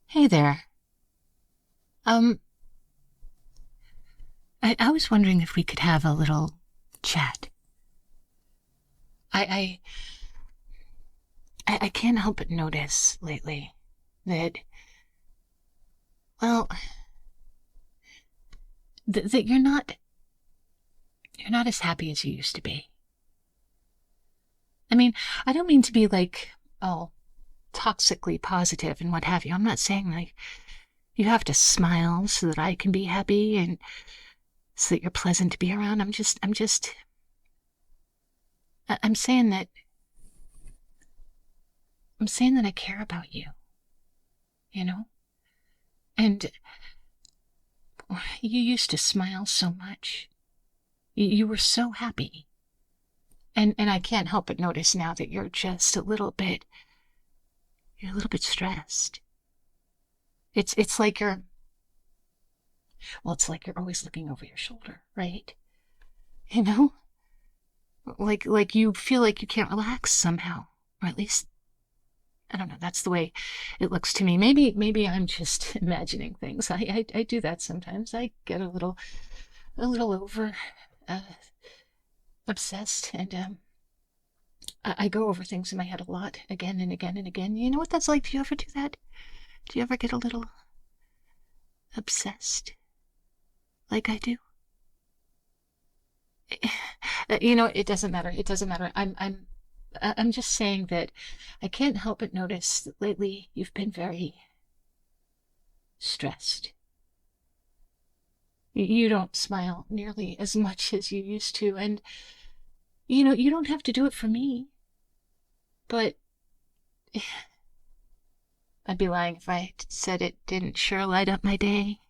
Hey there. Um, I was wondering if we could have a little chat. I, I can't help but notice lately that, well, that you're not as happy as you used to be. I mean, I don't mean to be like, oh, toxically positive and what have you. I'm not saying like you have to smile so that I can be happy and so that you're pleasant to be around. I'm saying that, I care about you, you know? And you used to smile so much. You were so happy. And I can't help but notice now that you're a little bit stressed. It's like it's like you're always looking over your shoulder, right? You know? Like you feel like you can't relax somehow. Or at least I don't know, that's the way it looks to me. Maybe I'm just imagining things. I do that sometimes. I get a little over uh, obsessed and I go over things in my head a lot, again and again and again. You know what that's like? Do you ever do that? Do you ever get a little obsessed like I do? It doesn't matter. It doesn't matter. I'm just saying that I can't help but notice that lately you've been very stressed. You don't smile nearly as much as you used to, and you don't have to do it for me, but I'd be lying if I said it didn't sure light up my day.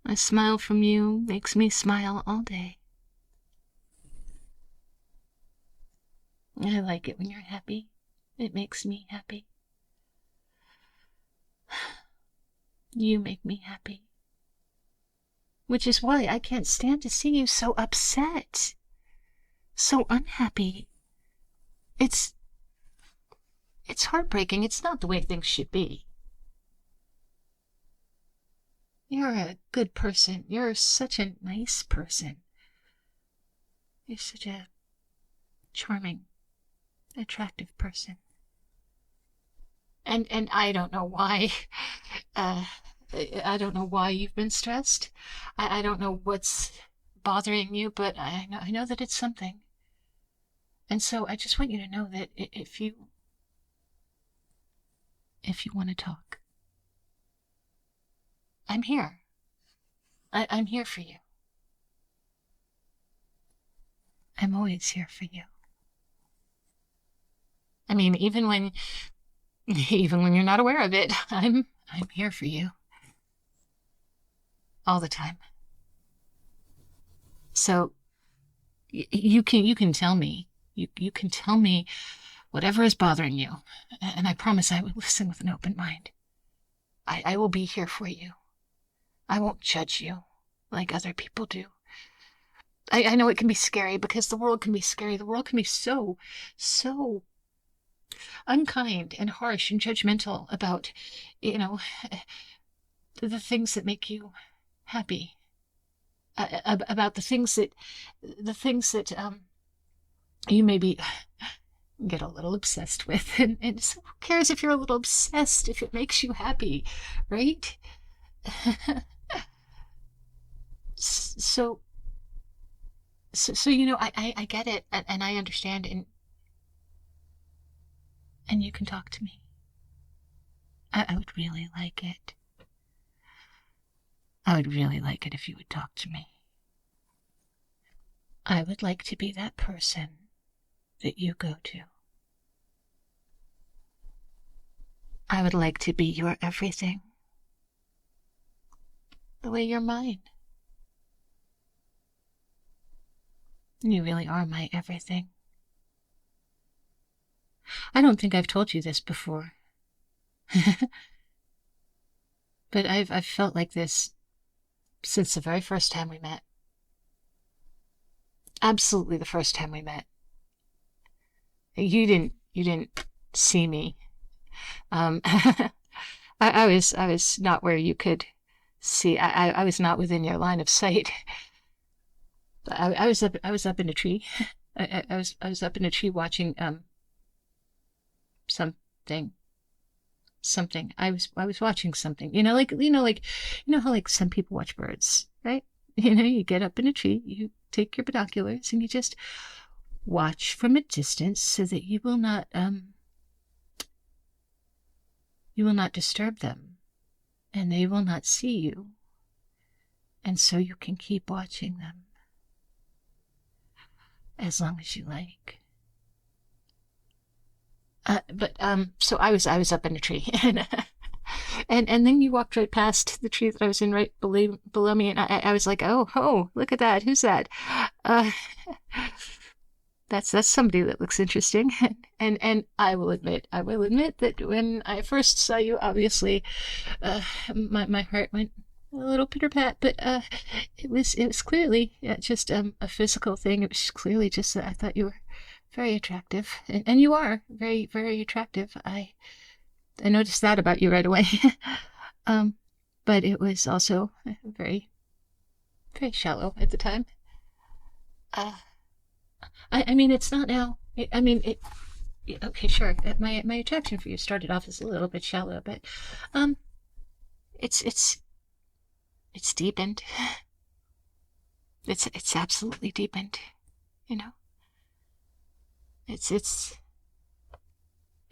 A smile from you makes me smile all day. I like it when you're happy. It makes me happy. You make me happy. Which is why I can't stand to see you so upset, so unhappy. It's it's heartbreaking. It's not the way things should be. You're a good person. You're such a nice person. You're such a charming, attractive person. And I don't know why. Uh, I don't know why you've been stressed. I don't know what's bothering you, but I know that it's something. And so I just want you to know that if you want to talk, I'm here. I'm here for you. I'm always here for you. I mean, even when you're not aware of it, I'm here for you all the time. So you can tell me. You can tell me whatever is bothering you, and I promise I will listen with an open mind. I will be here for you. I won't judge you like other people do. I know it can be scary because the world can be scary. The world can be so unkind and harsh and judgmental about, you know, the things that make you happy, about the things that you maybe get a little obsessed with. And so who cares if you're a little obsessed if it makes you happy, right? so, I get it and I understand and you can talk to me. I would really like it. I would really like it if you would talk to me. I would like to be that person that you go to. I would like to be your everything, the way you're mine. You really are my everything. I don't think I've told you this before, but I've felt like this since the very first time we met. Absolutely the first time we met. You didn't see me. I was not where you could see. I was not within your line of sight. I was up in a tree. I was up in a tree watching something something. I was watching something. How like some people watch birds, right? You get up in a tree, you take your binoculars, and you just watch from a distance so that you will not disturb them, and they will not see you, and so you can keep watching them as long as you like. So I was up in a tree, and then you walked right past the tree that I was in right below me, and I was like, oh, look at that, who's that? Uh, that's somebody that looks interesting, and I will admit that when I first saw you, obviously, my heart went a little pitter pat, but it was clearly just a physical thing. It was clearly just that I thought you were very attractive, and you are very, very attractive. I noticed that about you right away. um, but it was also very, very shallow at the time. Uh, I mean, it's not now. I mean, okay, sure. My attraction for you started off as a little bit shallow, but um, it's deepened. It's absolutely deepened. You know, it's it's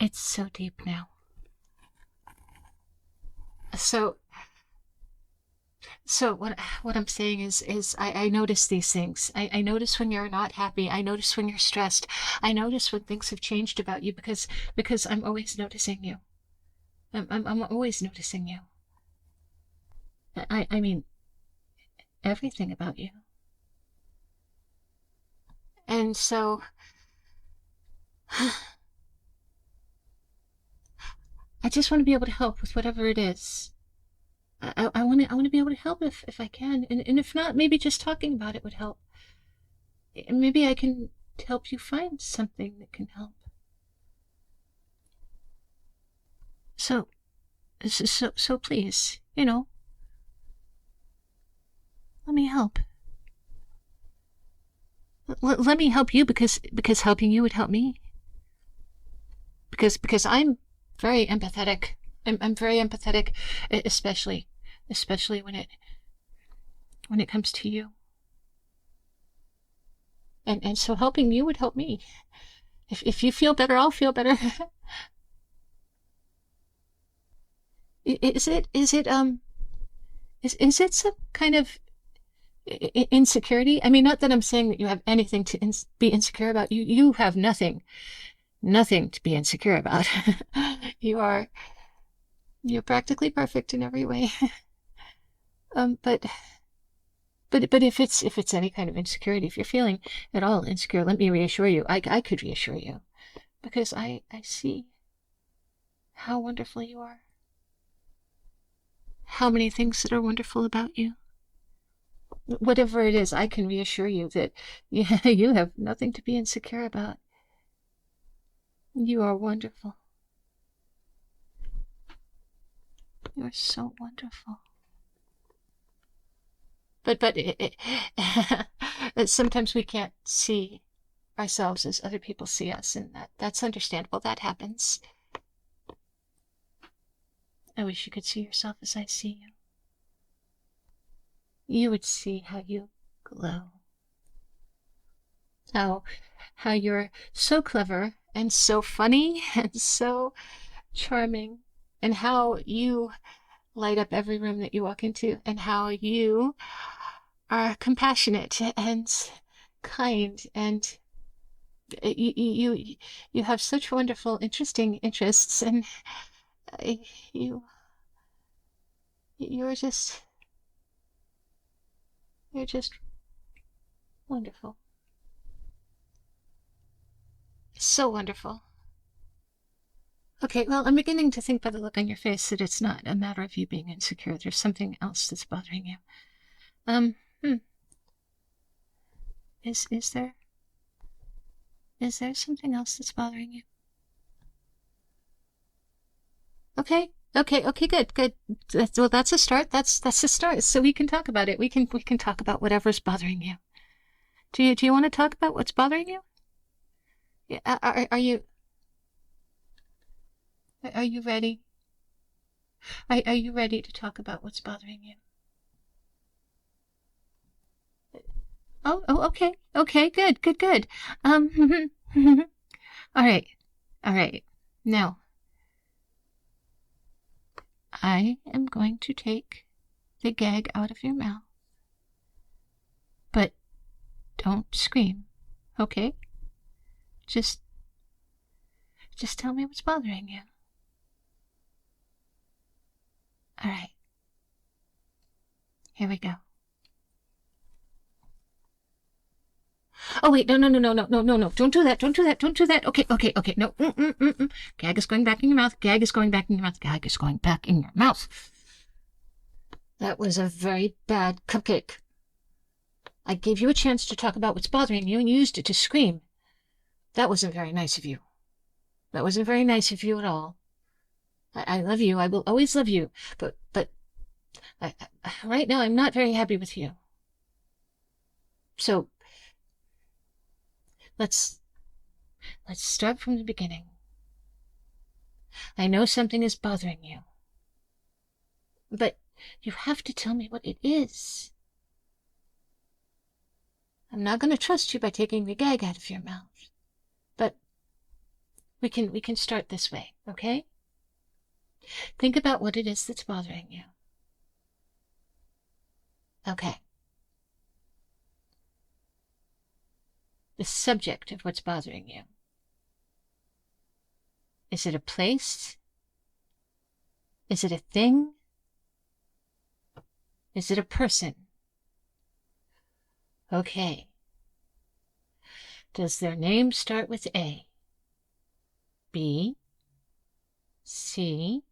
it's so deep now. So So what I'm saying is I notice these things. I notice when you're not happy. I notice when you're stressed. I notice when things have changed about you because I'm always noticing you. I'm always noticing you. I mean everything about you. And so I just want to be able to help with whatever it is. I want to be able to help if I can, and if not, maybe just talking about it would help. Maybe I can help you find something that can help. So so please, let me help. Let me help you because helping you would help me. Because I'm very empathetic. I'm very empathetic, especially when it comes to you. And so helping you would help me. If you feel better, I'll feel better. Is it some kind of insecurity? I mean, not that I'm saying that you have anything to be insecure about. You have nothing to be insecure about. you are you're practically perfect in every way. But if it's any kind of insecurity, if you're feeling at all insecure, let me reassure you. I could reassure you because I see how wonderful you are. How many things that are wonderful about you. Whatever it is, I can reassure you that you have nothing to be insecure about. You are wonderful. You are so wonderful. But sometimes we can't see ourselves as other people see us, and that's understandable. That happens. I wish you could see yourself as I see you. You would see how you glow. How you're so clever and so funny and so charming, and how you light up every room that you walk into, and how you are compassionate and kind, and you have such wonderful, interesting interests, and you you're just you're just wonderful, so wonderful. Okay, well, I'm beginning to think by the look on your face that it's not a matter of you being insecure. There's something else that's bothering you. Um, hmm. Is there something else that's bothering you? Okay. Okay, good. That's a start. That's a start. So we can talk about it. We can talk about whatever's bothering you. Do you want to talk about what's bothering you? Yeah, are you ready? Are you ready to talk about what's bothering you? Okay. Okay, good. Um, all right. All right. Now, I am going to take the gag out of your mouth, but don't scream. Okay? Just just tell me what's bothering you. All right. Here we go. Oh wait, no. Don't do that. Don't do that. Okay. No. Gag is going back in your mouth. Gag is going back in your mouth. Gag is going back in your mouth. That was a very bad cupcake. I gave you a chance to talk about what's bothering you and you used it to scream. That wasn't very nice of you. That wasn't very nice of you at all. I love you. I will always love you. But right now I'm not very happy with you. So let's start from the beginning. I know something is bothering you, but you have to tell me what it is. I'm not going to trust you by taking the gag out of your mouth, but we can start this way, okay? Think about what it is that's bothering you. Okay. The subject of what's bothering you. Is it a place? Is it a thing? Is it a person? Okay. Does their name start with A? B? C?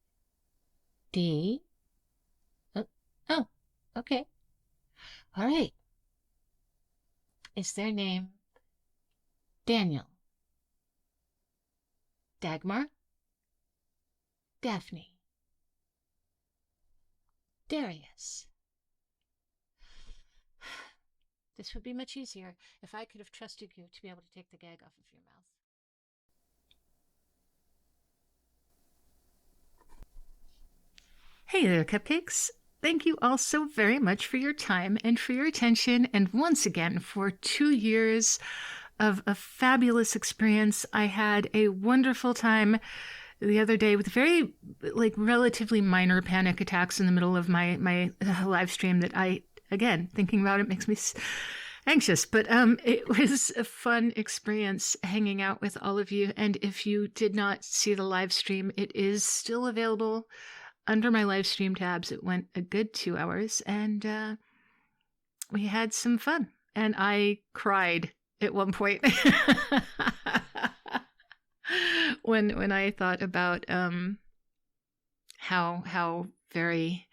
D? Oh, okay. All right. Is their name Daniel? Dagmar? Daphne? Darius? This would be much easier if I could have trusted you to be able to take the gag off of your mouth. Hey there, cupcakes. Thank you all so very much for your time and for your attention, and once again for 2 years of a fabulous experience. I had a wonderful time the other day with very, relatively minor panic attacks in the middle of my live stream that I, again, thinking about it makes me anxious, but it was a fun experience hanging out with all of you. And if you did not see the live stream, it is still available under my live stream tabs. It went a good 2 hours, and we had some fun. And I cried at one point when I thought about how very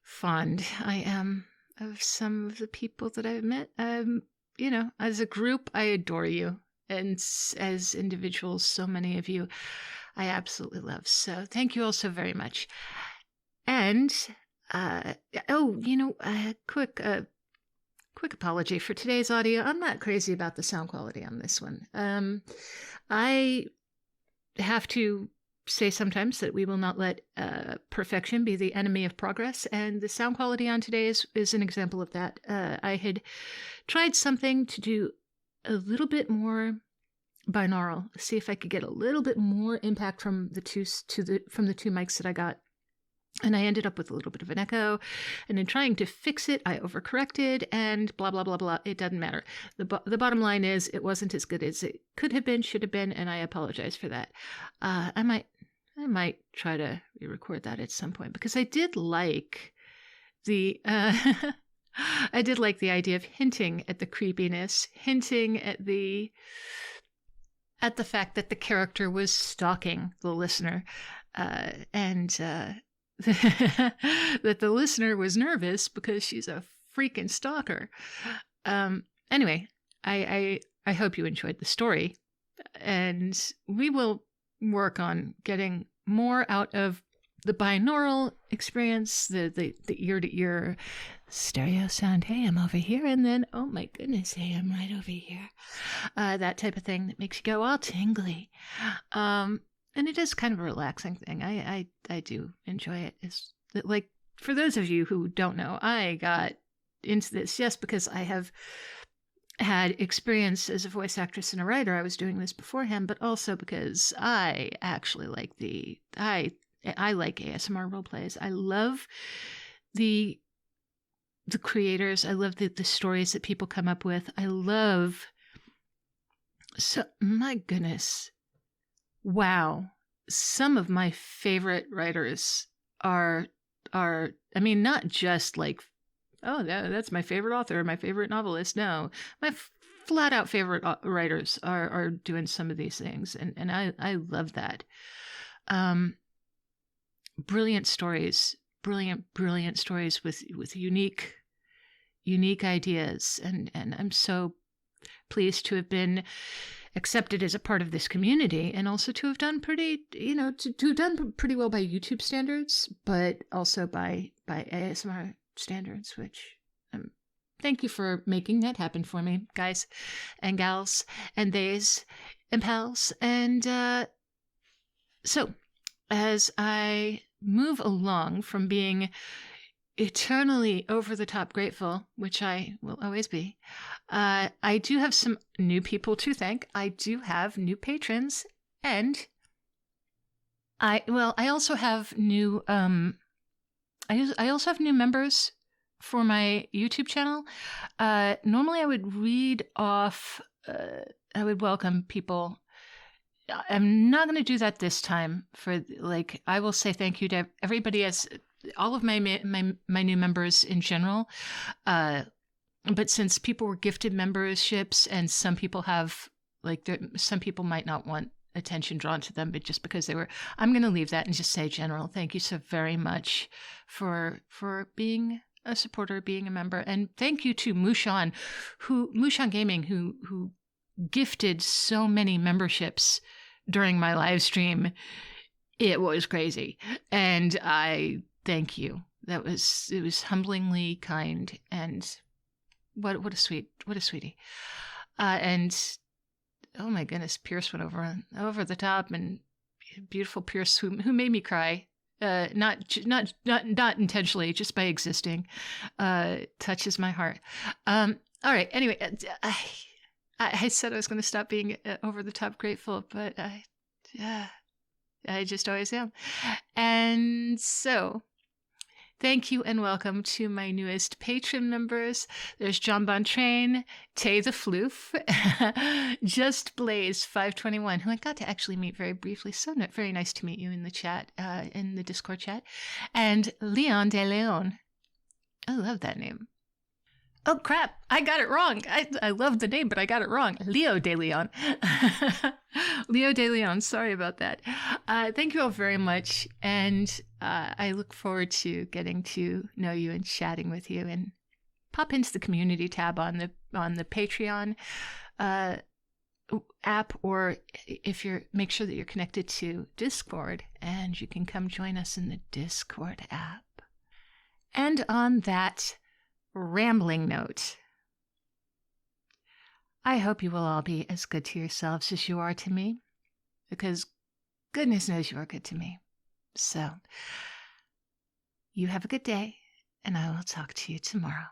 fond I am of some of the people that I've met. As a group, I adore you, and as individuals, so many of you I absolutely love. So thank you all so very much. And quick apology for today's audio. I'm not crazy about the sound quality on this one. I have to say sometimes that we will not let perfection be the enemy of progress, and the sound quality on today is an example of that. I had tried something to do a little bit more binaural, see if I could get a little bit more impact from the two mics that I got. And I ended up with a little bit of an echo. And in trying to fix it, I overcorrected and blah, blah, blah, blah. It doesn't matter. The bottom line is it wasn't as good as it could have been, should have been, and I apologize for that. I might try to re-record that at some point, because I did like the I did like the idea of hinting at the creepiness, hinting at the fact that the character was stalking the listener, and that the listener was nervous because she's a freaking stalker. Anyway, I hope you enjoyed the story, and we will work on getting more out of the binaural experience, the ear-to-ear stereo sound. Hey, I'm over here, and then, oh my goodness, hey, I'm right over here. That type of thing that makes you go all tingly. And it is kind of a relaxing thing. I do enjoy it. It's like, for those of you who don't know, I got into this, yes, because I have had experience as a voice actress and a writer. I was doing this beforehand, but also because I actually like I like ASMR role plays. I love the creators. I love the stories that people come up with. I love, so my goodness. Wow. Some of my favorite writers are I mean, not just like, oh, that's my favorite author, my favorite novelist. No, my flat out favorite writers are doing some of these things. And I love that. Brilliant stories, brilliant stories with unique ideas. And I'm so pleased to have been accepted as a part of this community, and also to have done pretty, to have done pretty well by YouTube standards, but also by ASMR standards, which thank you for making that happen for me, guys and gals and theys and pals. And so as I move along from being eternally over the top grateful, which I will always be, I do have some new people to thank. I do have new patrons, and I also have new I also have new members for my YouTube channel. Normally I would read off I would welcome people. I'm not going to do that this time. I will say thank you to everybody, as all of my new members in general. But since people were gifted memberships, and some people have, some people might not want attention drawn to them, but just because they were, I'm going to leave that and just say general. Thank you so very much for being a supporter, being a member. And thank you to Mushan Gaming, who gifted so many memberships during my live stream. It was crazy. And I thank you. It was humblingly kind, and what a sweetie. And oh my goodness, Pierce went over the top, and beautiful Pierce who made me cry. Not intentionally, just by existing. Touches my heart. All right. Anyway, I said I was going to stop being over the top grateful, but I just always am. And so, thank you and welcome to my newest patron members. There's John Bontrain, Tay the Floof, Just Blaze 521, who I got to actually meet very briefly. So very nice to meet you in the chat, in the Discord chat. And Leon de Leon. I love that name. Oh, crap. I got it wrong. I love the name, but I got it wrong. Leo de Leon. Leo de Leon. Sorry about that. Thank you all very much. And I look forward to getting to know you and chatting with you. And pop into the community tab on the Patreon app, or if make sure that you're connected to Discord, and you can come join us in the Discord app. And on that rambling note, I hope you will all be as good to yourselves as you are to me, because goodness knows you are good to me. So, you have a good day, and I will talk to you tomorrow.